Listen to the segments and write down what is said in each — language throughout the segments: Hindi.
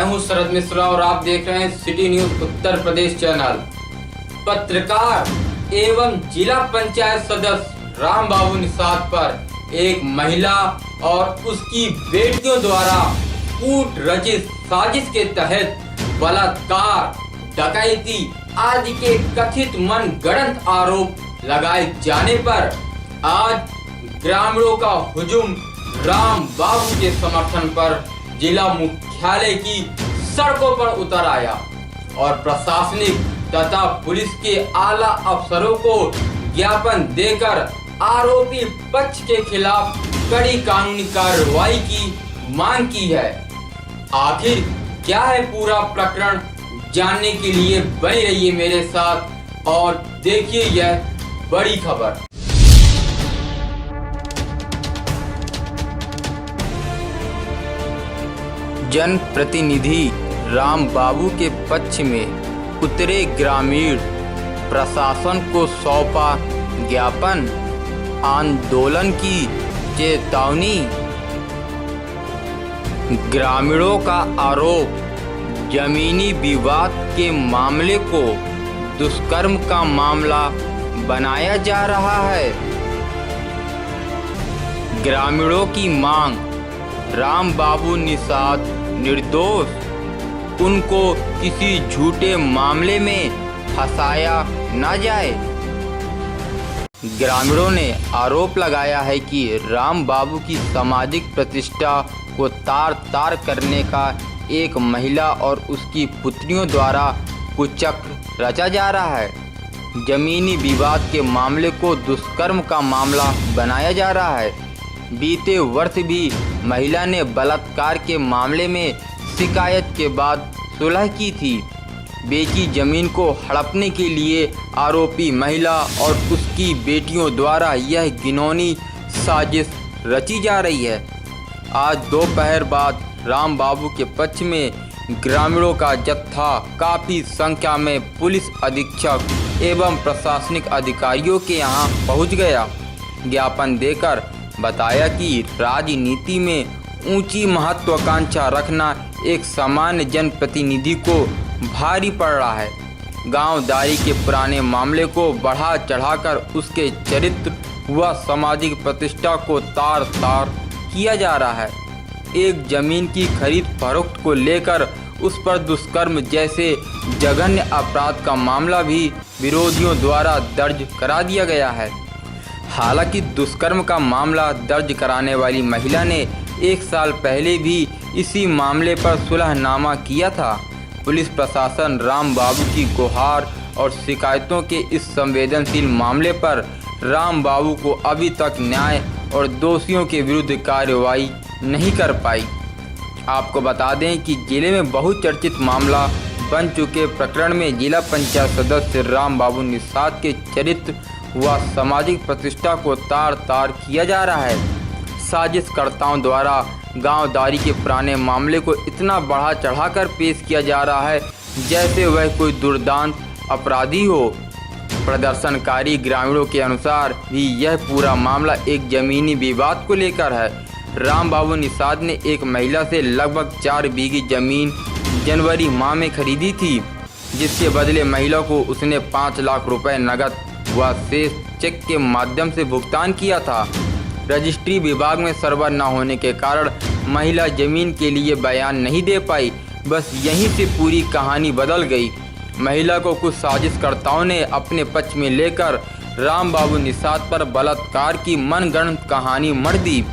मैं हूं शरद मिश्रा और आप देख रहे हैं city news Uttar Pradesh channel. पत्रकार एवं जिला पंचायत सदस्य राम बाबू निषाद पर एक महिला और उसकी बेटियों द्वारा कूट रचित साजिश के तहत बलात्कार, डकैती आदि के कथित मनगढ़ंत आरोप लगाए जाने पर आज ग्रामीणों का हुजूम राम बाबू के समर्थन पर जिला मुख्यालय की सड़कों पर उतर आया और प्रशासनिक तथा पुलिस के आला अफसरों को ज्ञापन देकर आरोपी पक्ष के खिलाफ कड़ी कानूनी कार्रवाई की मांग की है। आखिर क्या है पूरा प्रकरण, जानने के लिए बने रहिए मेरे साथ और देखिए यह बड़ी खबर। जनप्रतिनिधि राम बाबू के पक्ष में उतरे ग्रामीण, प्रशासन को सौंपा ज्ञापन, आंदोलन की चेतावनी। ग्रामीणों का आरोप, जमीनी विवाद के मामले को दुष्कर्म का मामला बनाया जा रहा है। ग्रामीणों की मांग, राम बाबू निषाद निर्दोष, उनको किसी झूठे मामले में फंसाया न जाए। ग्रामीणों ने आरोप लगाया है कि राम बाबू की सामाजिक प्रतिष्ठा को तार तार करने का एक महिला और उसकी पुत्रियों द्वारा कुचक्र रचा जा रहा है। जमीनी विवाद के मामले को दुष्कर्म का मामला बनाया जा रहा है। बीते वर्ष भी महिला ने बलात्कार के मामले में शिकायत के बाद सुलह की थी। बेची जमीन को हड़पने के लिए आरोपी महिला और उसकी बेटियों द्वारा यह घिनौनी साजिश रची जा रही है। आज दोपहर बाद राम बाबू के पक्ष में ग्रामीणों का जत्था काफ़ी संख्या में पुलिस अधीक्षक एवं प्रशासनिक अधिकारियों के यहां पहुंच गया। ज्ञापन देकर बताया कि राजनीति में ऊंची महत्वाकांक्षा रखना एक सामान्य जनप्रतिनिधि को भारी पड़ रहा है। गांवदारी के पुराने मामले को बढ़ा चढ़ाकर उसके चरित्र व सामाजिक प्रतिष्ठा को तार तार किया जा रहा है। एक जमीन की खरीद फरोख्त को लेकर उस पर दुष्कर्म जैसे जघन्य अपराध का मामला भी विरोधियों द्वारा दर्ज करा दिया गया है। हालांकि दुष्कर्म का मामला दर्ज कराने वाली महिला ने 1 साल पहले भी इसी मामले पर सुलहनामा किया था। पुलिस प्रशासन राम बाबू की गुहार और शिकायतों के इस संवेदनशील मामले पर राम बाबू को अभी तक न्याय और दोषियों के विरुद्ध कार्रवाई नहीं कर पाई। आपको बता दें कि जिले में बहुचर्चित मामला बन चुके प्रकरण में जिला पंचायत सदस्य राम बाबू निषाद के चरित्र व सामाजिक प्रतिष्ठा को तार तार किया जा रहा है। साजिशकर्ताओं द्वारा गांवदारी के पुराने मामले को इतना बढ़ा चढ़ाकर पेश किया जा रहा है जैसे वह कोई दुर्दांत अपराधी हो। प्रदर्शनकारी ग्रामीणों के अनुसार भी यह पूरा मामला एक जमीनी विवाद को लेकर है। राम बाबू निषाद ने एक महिला से लगभग 4 बीघी जमीन जनवरी माह में खरीदी थी, जिसके बदले महिला को उसने 5 लाख रुपए नकद व शेष चेक के माध्यम से भुगतान किया था। रजिस्ट्री विभाग में सर्वर न होने के कारण महिला जमीन के लिए बयान नहीं दे पाई। बस यहीं से पूरी कहानी बदल गई। महिला को कुछ साजिशकर्ताओं ने अपने पक्ष में लेकर राम बाबू निषाद पर बलात्कार की मनगढ़ंत कहानी मढ़ दी।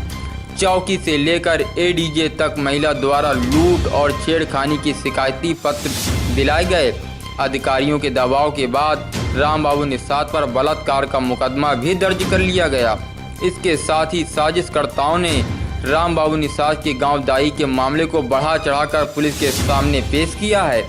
चौकी से लेकर एडीजे तक महिला द्वारा लूट और छेड़खानी की शिकायती पत्र दिलाए गए। अधिकारियों के दबाव के बाद राम बाबू निषाद पर बलात्कार का मुकदमा भी दर्ज कर लिया गया। इसके साथ ही साजिशकर्ताओं ने राम बाबू निषाद के गांवदारी के मामले को बढ़ा चढ़ाकर पुलिस के सामने पेश किया है,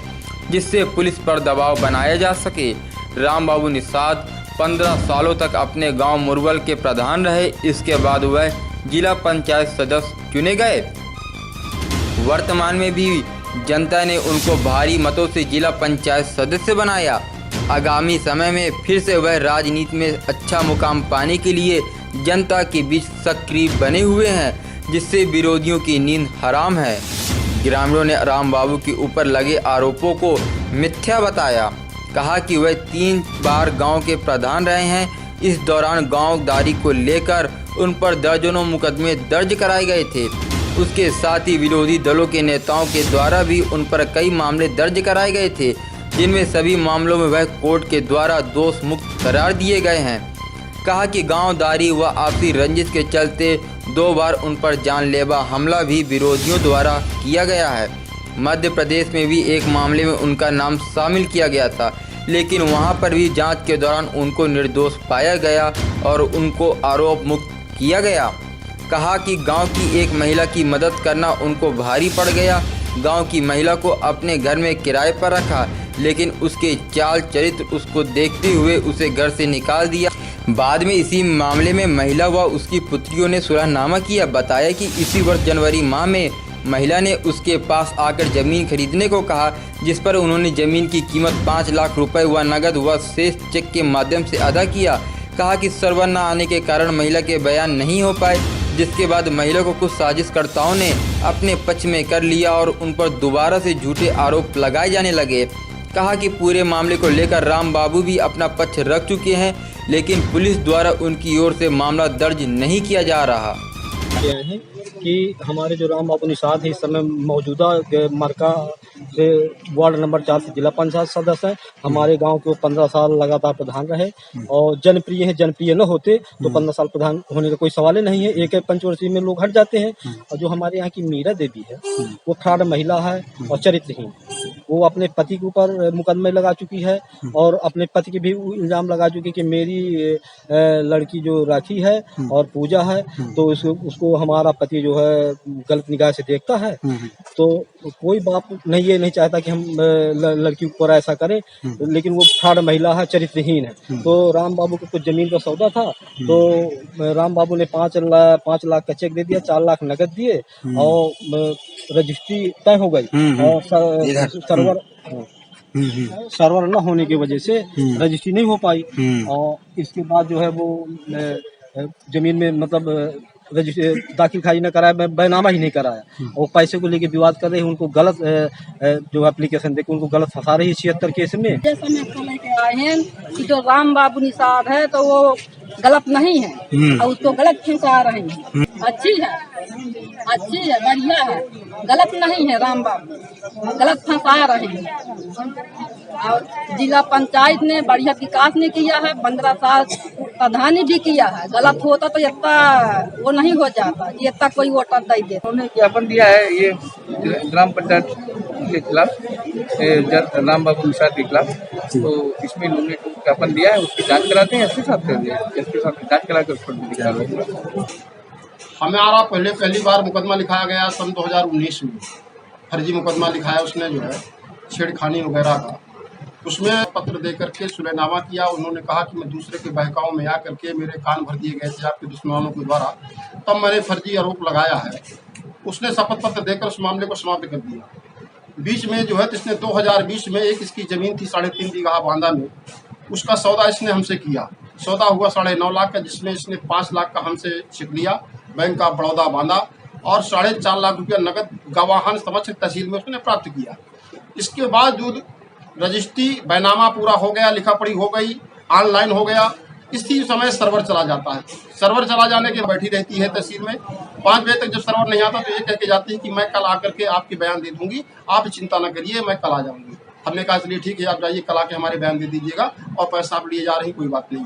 जिससे पुलिस पर दबाव बनाया जा सके। राम बाबू निषाद 15 सालों तक अपने गांव मुरवल के प्रधान रहे। इसके बाद वह जिला पंचायत सदस्य चुने गए। वर्तमान में भी जनता ने उनको भारी मतों से जिला पंचायत सदस्य बनाया। आगामी समय में फिर से वह राजनीति में अच्छा मुकाम पाने के लिए जनता के बीच सक्रिय बने हुए हैं, जिससे विरोधियों की नींद हराम है। ग्रामीणों ने राम बाबू के ऊपर लगे आरोपों को मिथ्या बताया। कहा कि वह 3 बार गांव के प्रधान रहे हैं। इस दौरान गांवदारी को लेकर उन पर दर्जनों मुकदमे दर्ज कराए गए थे। उसके साथ ही विरोधी दलों के नेताओं के द्वारा भी उन पर कई मामले दर्ज कराए गए थे, जिनमें सभी मामलों में वह कोर्ट के द्वारा दोष मुक्त करार दिए गए हैं। कहा कि गांवदारी व आपसी रंजिश के चलते 2 बार उन पर जानलेवा हमला भी विरोधियों द्वारा किया गया है। मध्य प्रदेश में भी एक मामले में उनका नाम शामिल किया गया था, लेकिन वहां पर भी जांच के दौरान उनको निर्दोष पाया गया और उनको आरोप मुक्त किया गया। कहा कि गांव की एक महिला की मदद करना उनको भारी पड़ गया। गांव की महिला को अपने घर में किराए पर रखा, लेकिन उसके चाल चरित्र उसको देखते हुए उसे घर से निकाल दिया। बाद में इसी मामले में महिला व उसकी पुत्रियों ने सुलहनामा किया। बताया कि इसी वर्ष जनवरी माह में महिला ने उसके पास आकर ज़मीन खरीदने को कहा, जिस पर उन्होंने ज़मीन की कीमत 5 लाख रुपए व नगद व शेष चेक के माध्यम से अदा किया। कहा कि सर्वर न आने के कारण महिला के बयान नहीं हो पाए, जिसके बाद महिला को कुछ साजिशकर्ताओं ने अपने पक्ष में कर लिया और उन पर दोबारा से झूठे आरोप लगाए जाने लगे। कहा कि पूरे मामले को लेकर राम बाबू भी अपना पक्ष रख चुके हैं, लेकिन पुलिस द्वारा उनकी ओर से मामला दर्ज नहीं किया जा रहा है कि हमारे जो राम बाबू निषाद है इस समय मौजूदा मरका से वार्ड नंबर 4 से जिला पंचायत सदस्य है। हमारे गांव के 15 साल लगातार प्रधान रहे और जनप्रिय है। जनप्रिय न होते तो 15 साल प्रधान होने का कोई सवाल ही नहीं है। एक पंचवर्षीय में लोग हट जाते हैं। और जो हमारे यहाँ की मीरा देवी है वो फ्रॉड महिला है और चरित्रहीन। वो अपने पति के ऊपर मुकदमे लगा चुकी है और अपने पति के भी इल्जाम लगा चुकी कि मेरी लड़की जो राखी है और पूजा है तो उसको हमारा पति जो है गलत निगाह से देखता है। तो कोई बाप नहीं ये नहीं चाहता कि हम लड़की ऊपर ऐसा करें, लेकिन वो फ्रॉड महिला है, चरित्रहीन है। तो राम बाबू को कुछ जमीन का सौदा था तो राम बाबू ने 5 लाख का चेक दे दिया, 4 लाख नगद दिए और रजिस्ट्री तय हो गई और सर्वर न होने की वजह से रजिस्ट्री नहीं हो पाई। और इसके बाद जो है वो जमीन में मतलब रजिस्ट्री दाखिल खारिज न कराया, बैनामा ही नहीं कराया और पैसे को लेके विवाद कर रहे हैं। उनको गलत जो एप्लीकेशन देके उनको गलत फंसा रही है 76 केस में। जैसा मैं लेके आए हैं कि जो राम बाबू निषाद है तो वो गलत नहीं है और उसको गलत फंसा रहे हैं। अच्छी है, बढ़िया है, गलत नहीं है। राम बाबू गलत फंसा रहे हैं और जिला पंचायत ने बढ़िया विकास नहीं किया है। 15 साल प्रधानी भी किया है। गलत होता तो इतना वो नहीं हो जाता कि इतना कोई वोटर दे दे। उन्होंने ज्ञापन दिया है ये ग्राम पंचायत के खिलाफ, राम बाबू निषाद के खिलाफ। तो इसमें उन्होंने ज्ञापन दिया है, उसकी जांच कराते हैं। एसपी साहब जांच करा कर उस पर हमारा पहली बार मुकदमा लिखाया गया सन 2019 में। फर्जी मुकदमा लिखाया उसने जो है छेड़खानी वगैरह का। उसमें पत्र दे करके सुलहनामा किया। उन्होंने कहा कि मैं दूसरे के बहकाव में आकर के मेरे कान भर दिए गए थे आपके दुश्मनों के द्वारा, तब मैंने फर्जी आरोप लगाया है। उसने शपथ पत्र देकर उस मामले को समाप्त कर दिया। बीच में जो है इसने 2020 में एक इसकी ज़मीन थी 3.5 बीघा बांदा में, उसका सौदा इसने हमसे किया। सौदा हुआ 9.5 लाख का, जिसमें इसने 5 लाख का हमसे छिप लिया बैंक ऑफ बड़ौदा बांदा और 4.5 लाख रुपया नगद गवाहन समक्ष तहसील में उसने प्राप्त किया। इसके बावजूद रजिस्ट्री बैनामा पूरा हो गया, लिखा पढ़ी हो गई, ऑनलाइन हो गया। इसी समय सर्वर चला जाता है। सर्वर चला जाने के बैठी रहती है तहसील में। 5 बजे तक जब सर्वर नहीं आता तो ये कह के जाती है कि मैं कल आकर के आपके बयान दे दूंगी, आप चिंता न करिए, मैं कल आ जाऊंगी। हमने कहा चलिए ठीक है, आप जाइए, कल आके हमारे बयान दे दीजिएगा और पैसा आप लिए जा रही, कोई बात नहीं,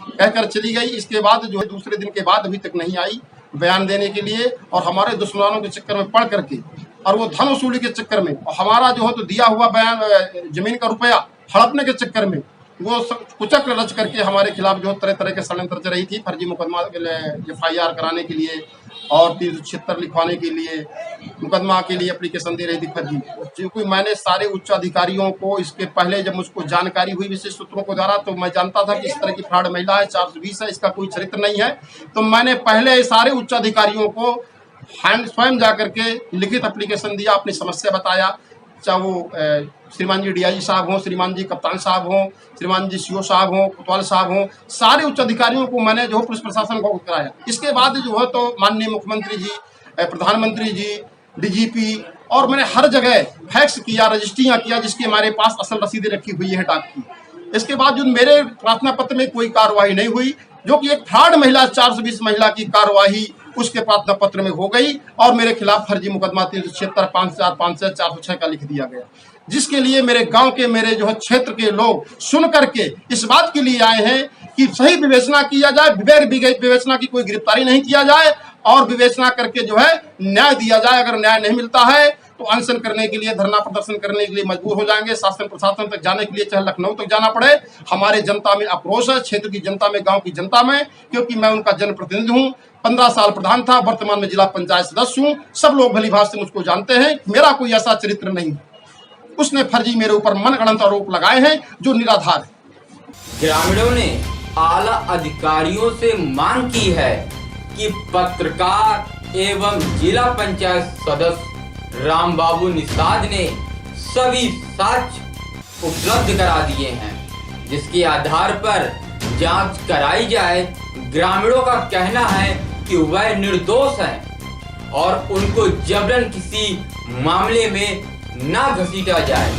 कहकर चली गई। इसके बाद जो है दूसरे दिन के बाद अभी तक नहीं आई बयान देने के लिए और हमारे दुश्मनों के चक्कर में पड़ करके और वो धन वसूली के चक्कर में और हमारा जो है तो दिया हुआ बयान जमीन का रुपया हड़पने के चक्कर में वो कुचक्र रच करके हमारे खिलाफ जो तरह तरह के षड्यंत्र चल रही थी। फर्जी मुकदमा FIR कराने के लिए और 376 लिखवाने के लिए, मुकदमा के लिए एप्लीकेशन दे रही थी फर्जी। क्योंकि मैंने सारे उच्च अधिकारियों को इसके पहले जब मुझको जानकारी हुई विशेष सूत्रों के द्वारा, तो मैं जानता था कि इस तरह की फ्रॉड महिला है, 420 है, इसका कोई चरित्र नहीं है। तो मैंने पहले सारे उच्च अधिकारियों को स्वयं जा करके लिखित एप्लीकेशन दिया, अपनी समस्या बताया। चाहे वो श्रीमान जी DIG साहब हों, श्रीमान जी कप्तान साहब हों, श्रीमान जी CO साहब हों, कोतवाल साहब हों, सारे उच्च अधिकारियों को मैंने जो पुलिस प्रशासन को कराया। इसके बाद जो है तो माननीय मुख्यमंत्री जी, प्रधानमंत्री जी, DGP और मैंने हर जगह फैक्स किया, रजिस्ट्रियाँ किया, जिसकी हमारे पास असल रसीदें रखी हुई है डाक की। इसके बावजूद मेरे प्रार्थना पत्र में कोई कार्रवाई नहीं हुई, जो कि एक फ्रॉड महिला 420 महिला की कार्रवाई उसके प्रार्थना पत्र में हो गई और मेरे खिलाफ फर्जी मुकदमा 376, 545, 406 का लिख दिया गया, जिसके लिए मेरे गांव के, मेरे जो है क्षेत्र के लोग सुन करके इस बात के लिए आए हैं कि सही विवेचना किया जाए, बगैर विवेचना की कोई गिरफ्तारी नहीं किया जाए और विवेचना करके जो है न्याय दिया जाए। अगर न्याय नहीं मिलता है तो अनशन करने के लिए, धरना प्रदर्शन करने के लिए मजबूर हो जाएंगे। शासन प्रशासन तक जाने के लिए चाहे लखनऊ तक जाना पड़े। हमारे जनता में आक्रोश है, क्षेत्र की जनता में, गांव की जनता में, क्योंकि मैं उनका जनप्रतिनिधि हूं। 15 साल प्रधान था, वर्तमान में जिला पंचायत सदस्य हूं। सब लोग भली भांति से मुझको जानते हैं। मेरा कोई ऐसा चरित्र नहीं है। उसने फर्जी मेरे ऊपर मनगढ़ंत आरोप लगाए हैं जो निराधार है। ग्रामीणों ने आला अधिकारियों से मांग की है कि पत्रकार एवं जिला पंचायत सदस्य राम बाबू निषाद ने सभी साक्ष्य उपलब्ध करा दिए हैं, जिसके आधार पर जांच कराई जाए। ग्रामीणों का कहना है कि वह निर्दोष हैं और उनको जबरन किसी मामले में ना घसीटा जाए।